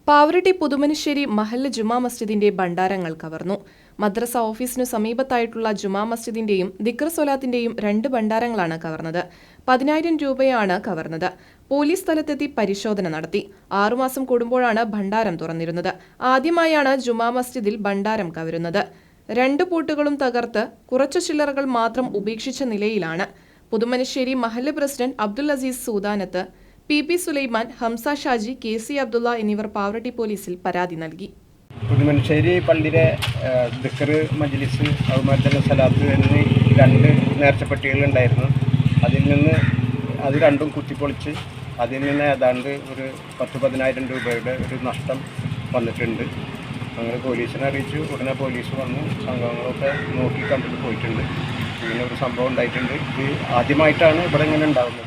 പാവറട്ടി പുതുമനുശ്ശേരി മഹല്ല് ജുമാ മസ്ജിദിന്റെ ഭണ്ഡാരങ്ങൾ കവർന്നു. മദ്രസ ഓഫീസിനു സമീപത്തായിട്ടുള്ള ജുമാ മസ്ജിദിന്റെയും ദിക്ർ സ്വലാത്തിന്റെയും 2 ഭണ്ഡാരങ്ങളാണ് കവർന്നത്. 10,000 രൂപയാണ് കവർന്നത്. പോലീസ് സ്ഥലത്തെത്തി പരിശോധന നടത്തി. 6 മാസം കൂടുമ്പോഴാണ് ഭണ്ഡാരം തുറന്നിരുന്നത്. ആദ്യമായാണ് ജുമാ മസ്ജിദിൽ ഭണ്ഡാരം കവരുന്നത്. 2 പൂട്ടുകളും തകർത്ത് കുറച്ചു ചില്ലറകൾ മാത്രം ഉപേക്ഷിച്ച നിലയിലാണ്. പുതുമനുശ്ശേരി മഹല്ല് president Abdul Aziz Soodanath, P Sulaiman, Hamza Shaji, KC Abdulla എന്നിവർ പാവറട്ടി പോലീസിൽ പരാതി നൽകി. പുതുമനുശ്ശേരി പള്ളിയിലെ ദിക്ർ മജ്ലിസ്, അതുമാതിരി തന്നെ സലാത്ത് എന്നീ 2 നേർച്ചപ്പെട്ടികളുണ്ടായിരുന്നു. അത് രണ്ടും കുത്തിപ്പൊളിച്ച് അതിൽ നിന്ന് ഏതാണ്ട് ഒരു 10-15,000 രൂപയുടെ ഒരു നഷ്ടം വന്നിട്ടുണ്ട്. അങ്ങനെ പോലീസിനെ അറിയിച്ചു. ഉടനെ പോലീസ് വന്ന് സംഘങ്ങളൊക്കെ നോക്കി കണ്ടിട്ട് പോയിട്ടുണ്ട്. ഇങ്ങനെ ഒരു സംഭവം ഉണ്ടായിട്ടുണ്ട്. ഇത് ആദ്യമായിട്ടാണ് ഇവിടെ ഇങ്ങനെ ഉണ്ടാകുന്നത്.